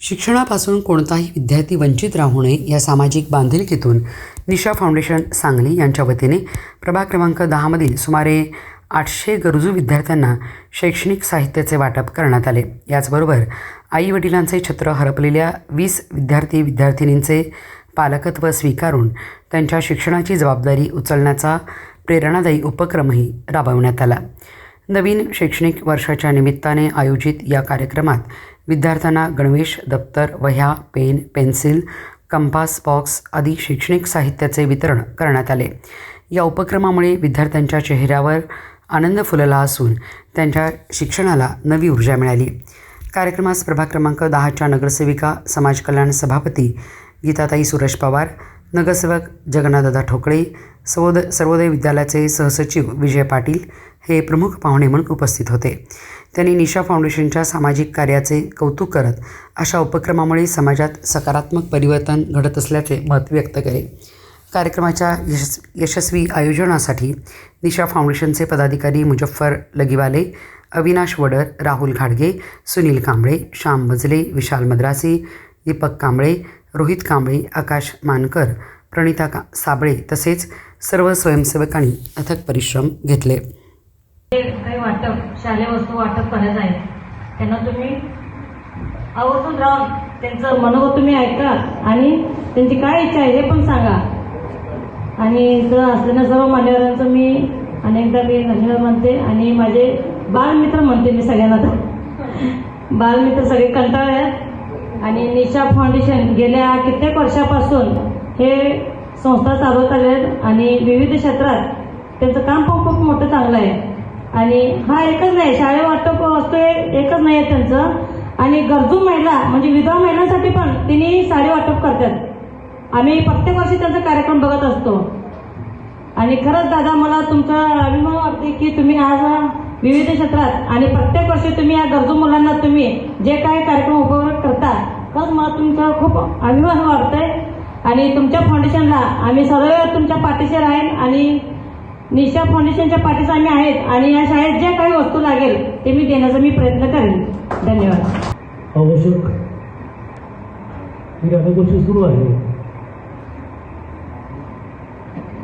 शिक्षणापासून कोणताही विद्यार्थी वंचित राहू नये या सामाजिक बांधिलकीतून निशा फाउंडेशन सांगली यांच्या वतीने प्रभाग क्रमांक 10मधील सुमारे 800 गरजू विद्यार्थ्यांना शैक्षणिक साहित्याचे वाटप करण्यात आले। याचबरोबर आई वडिलांचे छत्र हरपलेल्या 20 विद्यार्थिनींचे पालकत्व स्वीकारून त्यांच्या शिक्षणाची जबाबदारी उचलण्याचा प्रेरणादायी उपक्रमही राबवण्यात आला। नवीन शैक्षणिक वर्षाच्या निमित्ताने आयोजित या कार्यक्रमात विद्यार्थ्यांना गणवेश, दप्तर, वह्या, पेन, पेन्सिल, कंपास बॉक्स आदी शैक्षणिक साहित्याचे वितरण करण्यात आले। या उपक्रमामुळे विद्यार्थ्यांच्या चेहऱ्यावर आनंद फुलला असून त्यांच्या शिक्षणाला नवी ऊर्जा मिळाली। कार्यक्रमास प्रभाग क्रमांक 10च्या नगरसेविका, समाज कल्याण सभापती गीताताई सुरेश पवार, नगरसेवक जगन्नाथदादा ठोकळे, सर्वोदय विद्यालयाचे सहसचिव विजय पाटील हे प्रमुख पाहुणे म्हणून उपस्थित होते। त्यांनी निशा फाउंडेशनच्या सामाजिक कार्याचे कौतुक करत अशा उपक्रमामुळे समाजात सकारात्मक परिवर्तन घडत असल्याचे मत व्यक्त केले। कार्यक्रमाच्या यशस्वी आयोजनासाठी निशा फाउंडेशनचे पदाधिकारी मुजफ्फर लगीवाले, अविनाश वडर, राहुल घाडगे, सुनील कांबळे, श्याम बजले, विशाल मद्रासी, दीपक कांबळे, रोहित कांबळे, आकाश मानकर, प्रणिता साबळे तसेच सर्व स्वयंसेवकांनी अथक परिश्रम घेतले। काही वाटप, शालेय वस्तू वाटप करायचं आहे, त्यांना तुम्ही आवर्जून राहून त्यांचं मनोगत तुम्ही ऐका आणि त्यांची काय इच्छा आहे हे पण सांगा। आणि इथं असलेल्या सर्व मान्यवरांचं मी अनेकदा धन्यवाद म्हणते आणि माझे बालमित्र म्हणते मी सगळ्यांना। तर बालमित्र सगळे कंटाळले आहेत आणि निशा फाउंडेशन गेल्या कित्येक वर्षापासून हे संस्था चालवत आले आहेत आणि विविध क्षेत्रात त्यांचं काम पण खूप मोठं चांगलं आहे। आणि हा एकच नाही, शाळेत वाटप वस्तू एकच नाही आहे त्यांचं। आणि गरजू महिला म्हणजे विधवा महिलांसाठी पण तिने साडी वाटप करतात। आम्ही प्रत्येक वर्षी त्यांचा कार्यक्रम बघत असतो आणि खरंच दादा मला तुमचा अभिमान वाटते की तुम्ही आज विविध क्षेत्रात आणि प्रत्येक वर्षी तुम्ही या गरजू मुलांना तुम्ही जे काही कार्यक्रम उपयोग करता, खरंच मला तुमचा खूप अभिमान वाटतंय। आणि तुमच्या फाउंडेशनला आम्ही सदैव तुमच्या पाठीशी राहील आणि निशा फाउंडेशनच्या पाठीशी आम्ही आहेत आणि या शाळेत जे काही वस्तू लागेल ते मी देण्याचा मी प्रयत्न करेन। धन्यवाद। आवश्यक ही अनेक गोष्टी सुरू आहे।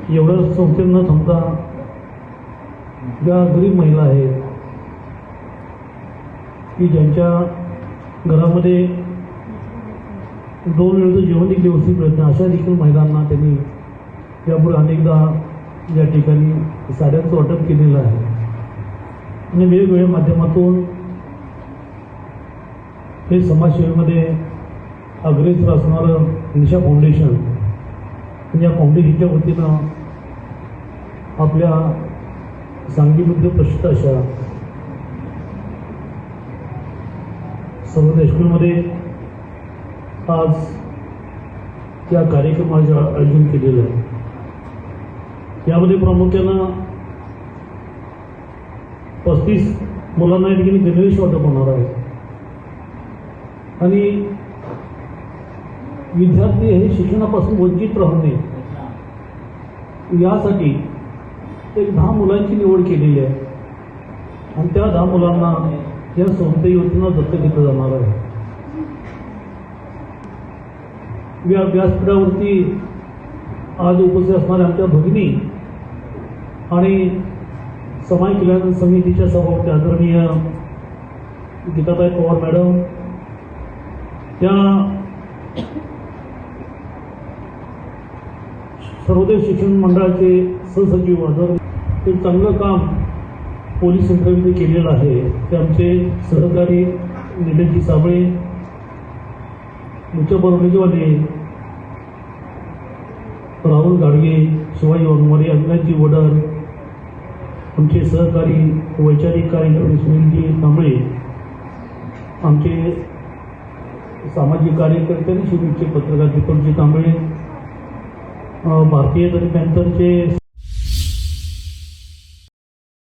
एवढं संस्थेत न थांबता ज्या गरीब महिला आहेत की ज्यांच्या घरामध्ये 2 वेळचं जेवण देखील व्यवस्थित मिळत नाही, अशा देखील महिलांना त्यांनी यापुढे अनेकदा या ठिकाणी साड्यांचं वाटप केलेलं आहे आणि वेगवेगळ्या माध्यमातून हे समाजसेवेमध्ये अग्रेसर असणारं निशा फाउंडेशन या फाउंडेशनच्या वतीनं आपल्या सांगलीमध्ये प्रसिद्ध अशा सर्वोदय स्कूलमध्ये आज या कार्यक्रमाचे आयोजन केलेलं आहे। यामध्ये प्रामुख्यानं 35 मुलांना या ठिकाणी गणवेश वाटप होणार आहे आणि विद्यार्थी हे शिक्षणापासून वंचित राहू नये यासाठी एक 10 मुलांची निवड केलेली आहे आणि त्या 10 मुलांना या संस्थेच्या वतीनं दत्तक घेतलं जाणार आहे। या व्यासपीठावरती आज उपस्थित असणाऱ्या आमच्या भगिनी आणि समाज कल्याण समितीच्या सभापती आदरणीय गीताताई पवार मॅडम, त्या सर्वोदय शिक्षण मंडळाचे सहसचिव आदरणीय, ते चांगलं काम पोलीस यंत्रणेने केलेलं आहे। ते आमचे सहकारी निलेशजी साबळे, मुख्य बरोबरीवाले राहुल घाडगे, शिवाजी वाघमारे, अविनाशजी वडर, आमचे सहकारी वैचारिक कार्यकर्ते सुनीलजी कांबळे, आमचे सामाजिक कार्यकर्ते आणि शिबिरचे पत्रकार दीपकजी कांबळे, भारतीय जनता पॅनरचे